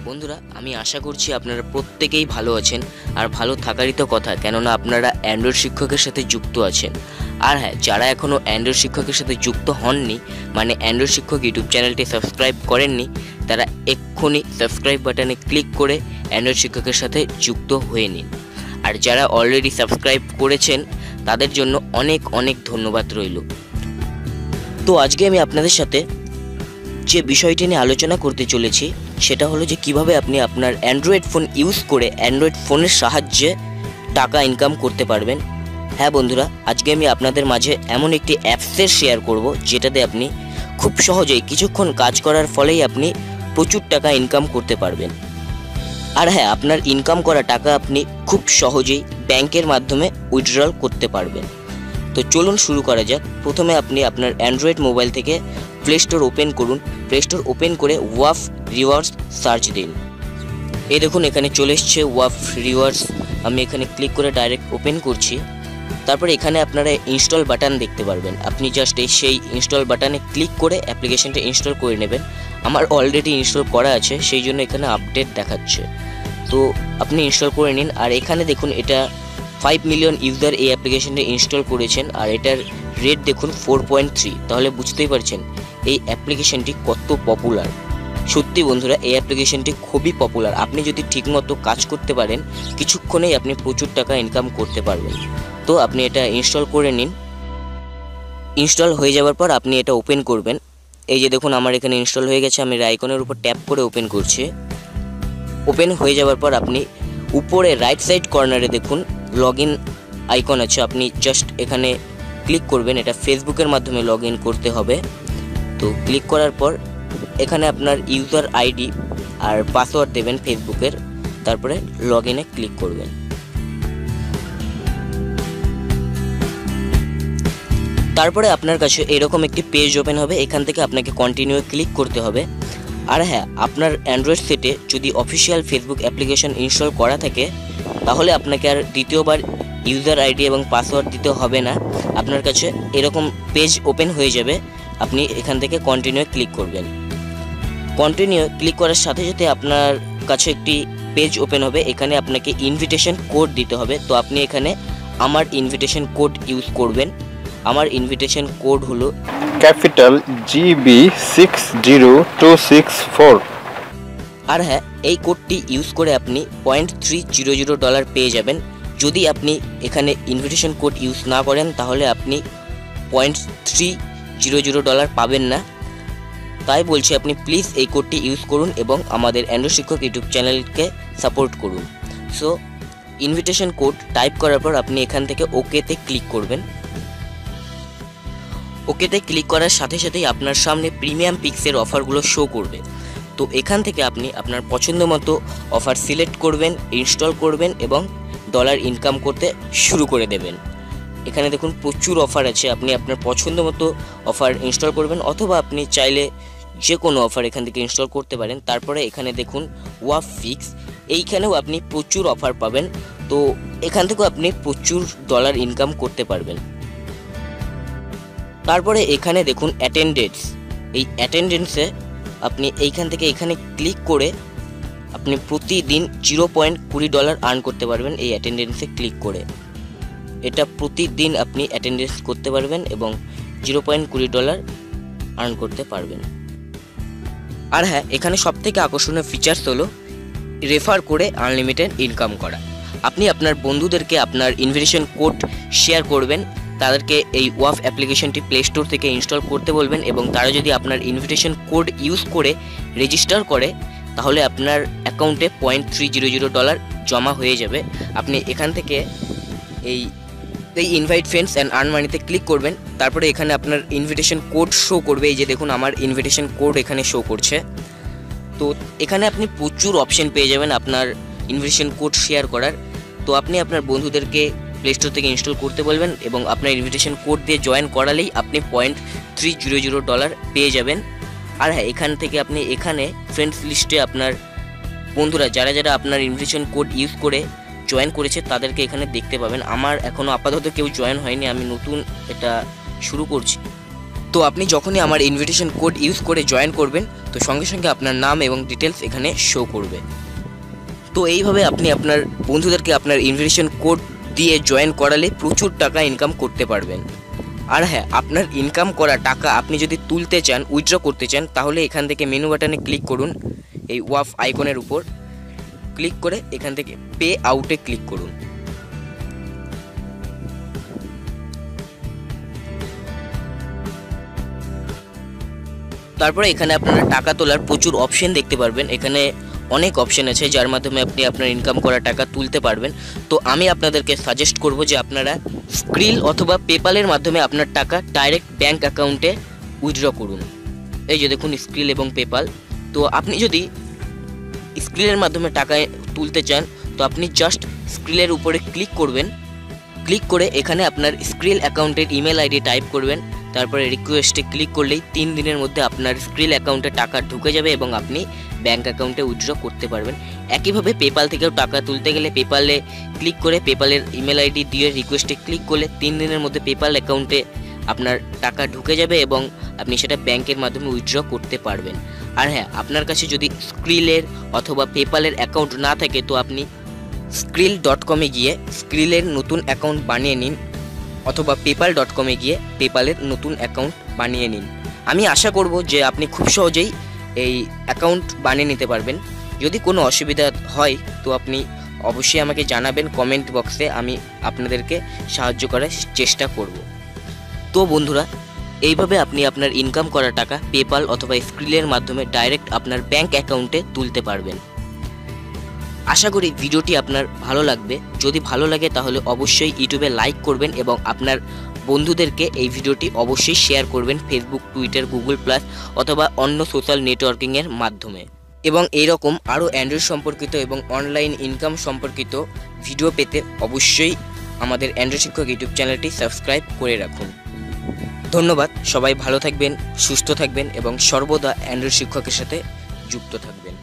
বন্ধুরা, আমি আশা করছি আপনারা প্রত্যেকেই ভালো আছেন আর ভালো থাকারই তো কথা, কেননা আপনারা অ্যান্ড্রয়েড শিক্ষকের সাথে যুক্ত আছেন। আর হ্যাঁ, যারা এখনও অ্যান্ড্রয়েড শিক্ষকের সাথে যুক্ত হননি, মানে অ্যান্ড্রয়েড শিক্ষক ইউটিউব চ্যানেলটি সাবস্ক্রাইব করেননি, তারা এক্ষুনি সাবস্ক্রাইব বাটনে ক্লিক করে অ্যান্ড্রয়েড শিক্ষকের সাথে যুক্ত হয়ে নিন। আর যারা অলরেডি সাবস্ক্রাইব করেছেন তাদের জন্য অনেক অনেক ধন্যবাদ রইল। তো আজকে আমি আপনাদের সাথে যে বিষয়টি নিয়ে আলোচনা করতে চলেছি সেটা হলো যে কিভাবে আপনি আপনার অ্যান্ড্রয়েড ফোন ইউজ করে অ্যান্ড্রয়েড ফোনের সাহায্যে টাকা ইনকাম করতে পারবেন। হ্যাঁ বন্ধুরা, আজকে আমি আপনাদের মাঝে এমন একটি অ্যাপসের শেয়ার করব যেটাতে আপনি খুব সহজেই কিছুক্ষণ কাজ করার ফলেই আপনি প্রচুর টাকা ইনকাম করতে পারবেন। আর হ্যাঁ, আপনার ইনকাম করা টাকা আপনি খুব সহজেই ব্যাংকের মাধ্যমে উইথড্রল করতে পারবেন। তো চলুন শুরু করা যাক। প্রথমে আপনি আপনার অ্যান্ড্রয়েড মোবাইল থেকে প্লে স্টোর ওপেন করুন। প্লে স্টোর ওপেন করে ওয়াফ রিওয়ার্ডস সার্চ দিন। এই দেখুন এখানে চলে এসছে ওয়াফ রিওয়ার্ডস। আমি এখানে ক্লিক করে ডাইরেক্ট ওপেন করছি। তারপরে এখানে আপনারা ইনস্টল বাটন দেখতে পারবেন। আপনি জাস্ট সেই ইনস্টল বাটনে ক্লিক করে অ্যাপ্লিকেশনটা ইনস্টল করে নেবেন। আমার অলরেডি ইনস্টল করা আছে, সেই জন্য এখানে আপডেট দেখাচ্ছে। তো আপনি ইনস্টল করে নিন। আর এখানে দেখুন এটা 5 মিলিয়ন ইউজার এই অ্যাপ্লিকেশনটা ইনস্টল করেছেন আর এটার রেট দেখুন 4.3। তাহলে বুঝতেই পারছেন এই অ্যাপ্লিকেশনটি কত পপুলার। সত্যি বন্ধুরা, এই অ্যাপ্লিকেশনটি খুবই পপুলার। আপনি যদি ঠিকমতো কাজ করতে পারেন কিছুক্ষণেই আপনি প্রচুর টাকা ইনকাম করতে পারবেন। তো আপনি এটা ইনস্টল করে নিন। ইনস্টল হয়ে যাওয়ার পর আপনি এটা ওপেন করবেন। এই যে দেখুন আমার এখানে ইনস্টল হয়ে গেছে। আমি আইকনের উপর ট্যাপ করে ওপেন করছি। ওপেন হয়ে যাওয়ার পর আপনি উপরে রাইট সাইড কর্নারে দেখুন লগ ইন আইকন আছে। আপনি জাস্ট এখানে ক্লিক করবেন। এটা ফেসবুকের মাধ্যমে লগ ইন করতে হবে। তো ক্লিক করার পর এখানে আপনার ইউজার আইডি আর পাসওয়ার্ড দেবেন ফেসবুকের। তারপরে লগ ইনে ক্লিক করবেন। তারপরে আপনার কাছে এরকম একটি পেজ ওপেন হবে। এখান থেকে আপনাকে কন্টিনিউ ক্লিক করতে হবে। আর হ্যাঁ, আপনার অ্যান্ড্রয়েড সেটে যদি অফিসিয়াল ফেসবুক অ্যাপ্লিকেশন ইনস্টল করা থাকে তাহলে আপনাকে আর দ্বিতীয়বার ইউজার আইডি এবং পাসওয়ার্ড দিতে হবে না। আপনার কাছে এরকম পেজ ওপেন হয়ে যাবে। আপনি এখান থেকে কন্টিনিউ ক্লিক করবেন। কন্টিনিউ ক্লিক করার সাথে সাথে আপনার কাছে একটি পেজ ওপেন হবে। এখানে আপনাকে ইনভিটেশন কোড দিতে হবে। তো আপনি এখানে আমার ইনভিটেশন কোড ইউজ করবেন। আমার ইনভিটেশন কোড হলো ক্যাপিটাল GB60264। আর হ্যাঁ, এই কোডটি ইউজ করে আপনি $0.300 পেয়ে যাবেন। যদি আপনি এখানে ইনভিটেশন কোড ইউজ না করেন তাহলে আপনি $0.300 পাবেন না। তাই বলছি আপনি প্লিজ এই কোডটি ইউজ করুন এবং আমাদের অ্যান্ড্রয়েড শিক্ষক ইউটিউব চ্যানেলকে সাপোর্ট করুন। সো ইনভিটেশন কোড টাইপ করার পর আপনি এখান থেকে ওকেতে ক্লিক করবেন। ওকেতে ক্লিক করার সাথে সাথেই আপনার সামনে প্রিমিয়াম পিক্সের অফারগুলো শো করবে। তো এখান থেকে আপনি আপনার পছন্দ মতো অফার সিলেক্ট করবেন, ইনস্টল করবেন এবং ডলার ইনকাম করতে শুরু করে দেবেন। এখানে দেখুন প্রচুর অফার আছে। আপনি আপনার পছন্দ মতো অফার ইনস্টল করবেন অথবা আপনি চাইলে যে কোনো অফার এখান থেকে ইনস্টল করতে পারেন। তারপরে এখানে দেখুন ওয়াফ ফিক্স, এইখানেও আপনি প্রচুর অফার পাবেন। তো এখান থেকেও আপনি প্রচুর ডলার ইনকাম করতে পারবেন। তারপরে এখানে দেখুন অ্যাটেন্ডেন্স। এই অ্যাটেন্ডেন্সে আপনি এইখান থেকে এখানে ক্লিক করে আপনি প্রতিদিন $0.20 আর্ন করতে পারবেন। এই অ্যাটেন্ডেন্সে ক্লিক করে এটা প্রতিদিন আপনি অ্যাটেন্ডেন্স করতে পারবেন এবং $0.20 আর্ন করতে পারবেন। আর হ্যাঁ, এখানে সবথেকে আকর্ষণীয় ফিচার্স হলো রেফার করে আনলিমিটেড ইনকাম করা। আপনি আপনার বন্ধুদেরকে আপনার ইনভিটেশন কোড শেয়ার করবেন, তাদেরকে এই ওয়াফ অ্যাপ্লিকেশনটি প্লে স্টোর থেকে ইনস্টল করতে বলবেন এবং তারা যদি আপনার ইনভিটেশন কোড ইউজ করে রেজিস্টার করে তাহলে আপনার অ্যাকাউন্টে $0.300 জমা হয়ে যাবে। আপনি এখান থেকে এই ইনভাইট ফ্রেন্ডস অ্যান্ড আর্ন মানিতে ক্লিক করবেন। তারপরে এখানে আপনার ইনভিটেশন কোড শো করবে। এই যে দেখুন আমার ইনভিটেশন কোড এখানে শো করছে। তো এখানে আপনি প্রচুর অপশন পেয়ে যাবেন আপনার ইনভিটেশন কোড শেয়ার করার। তো আপনি আপনার বন্ধুদেরকে প্লে স্টোর থেকে ইনস্টল করতে বলবেন এবং আপনার ইনভিটেশন কোড দিয়ে জয়েন করালেই আপনি $0.300 পেয়ে যাবেন। আর হ্যাঁ, এখান থেকে আপনি এখানে ফ্রেন্ডস লিস্টে আপনার বন্ধুরা যারা যারা আপনার ইনভিটেশন কোড ইউজ করে জয়েন করেছে তাদেরকে এখানে দেখতে পাবেন। আমার এখনও আপাতত কেউ জয়েন হয়নি, আমি নতুন এটা শুরু করছি। তো আপনি যখনই আমার ইনভিটেশন কোড ইউজ করে জয়েন করবেন তো সঙ্গে সঙ্গে আপনার নাম এবং ডিটেলস এখানে শো করবে। তো এইভাবে আপনি আপনার বন্ধুদেরকে আপনার ইনভিটেশন কোড দিয়ে জয়েন করালে প্রচুর টাকা ইনকাম করতে পারবেন। আর হ্যাঁ, আপনার ইনকাম করা টাকা আপনি যদি তুলতে চান, উইথড্র করতে চান, তাহলে এখান থেকে মেনু বাটনে ক্লিক করুন, এই ওয়াফ আইকনের উপর ক্লিক করে এখান থেকে পে আউটে ক্লিক করুন। তারপরে এখানে আপনারা টাকা তোলার প্রচুর অপশন দেখতে পারবেন। এখানে অনেক অপশন আছে যার মাধ্যমে আপনি আপনার ইনকাম করা টাকা তুলতে পারবেন। তো আমি আপনাদেরকে সাজেস্ট করব যে আপনারা স্ক্রিল অথবা পেপালের মাধ্যমে আপনার টাকা ডাইরেক্ট ব্যাংক অ্যাকাউন্টে উইথড্র করুন। এই যে দেখুন স্ক্রিল এবং পেপাল। তো আপনি যদি স্ক্রিলের মাধ্যমে টাকা তুলতে চান তো আপনি জাস্ট স্ক্রিলের উপরে ক্লিক করবেন। ক্লিক করে এখানে আপনার স্ক্রিল অ্যাকাউন্টের ইমেল আইডি টাইপ করবেন। তারপরে রিকোয়েস্টে ক্লিক করলেই 3 দিনের মধ্যে আপনার স্ক্রিল অ্যাকাউন্টে টাকা ঢুকে যাবে এবং আপনি ব্যাংক অ্যাকাউন্টে উইথড্র করতে পারবেন। একইভাবে পেপাল থেকেও টাকা তুলতে গেলে পেপালে ক্লিক করে পেপালের ইমেল আইডি দিয়ে রিকোয়েস্টে ক্লিক করলে 3 দিনের মধ্যে পেপাল অ্যাকাউন্টে আপনার টাকা ঢুকে যাবে এবং আপনি সেটা ব্যাংকের মাধ্যমে উইথড্র করতে পারবেন। আর হ্যাঁ, আপনার কাছে যদি স্ক্রিলের অথবা পেপালের অ্যাকাউন্ট না থাকে তো আপনি skrill.com-এ গিয়ে স্ক্রিলের নতুন অ্যাকাউন্ট বানিয়ে নিন অথবা paypal.com-এ গিয়ে পেপালের নতুন অ্যাকাউন্ট বানিয়ে নিন। আমি আশা করব যে আপনি খুব সহজেই এই অ্যাকাউন্ট বানিয়ে নিতে পারবেন। যদি কোনো অসুবিধা হয় তো আপনি অবশ্যই আমাকে জানাবেন কমেন্ট বক্সে, আমি আপনাদেরকে সাহায্য করার চেষ্টা করব। তো বন্ধুরা, এইভাবে আপনি আপনার ইনকাম করা টাকা পেপাল অথবা স্ক্রিলের মাধ্যমে ডাইরেক্ট আপনার ব্যাংক অ্যাকাউন্টে তুলতে পারবেন। আশা করি ভিডিওটি আপনার ভালো লাগবে। যদি ভালো লাগে তাহলে অবশ্যই ইউটিউবে লাইক করবেন এবং আপনার বন্ধুদেরকে এই ভিডিওটি অবশ্যই শেয়ার করবেন ফেসবুক, টুইটার, গুগল প্লাস অথবা অন্য সোশ্যাল নেটওয়ার্কিংয়ের মাধ্যমে। এবং এইরকম আরও অ্যান্ড্রয়েড সম্পর্কিত এবং অনলাইন ইনকাম সম্পর্কিত ভিডিও পেতে অবশ্যই আমাদের অ্যান্ড্রয়েড শিক্ষক ইউটিউব চ্যানেলটি সাবস্ক্রাইব করে রাখুন। ধন্যবাদ। সবাই ভালো থাকবেন, সুস্থ থাকবেন এবং সর্বদা অ্যান্ড্রয়েড শিক্ষকের সাথে যুক্ত থাকবেন।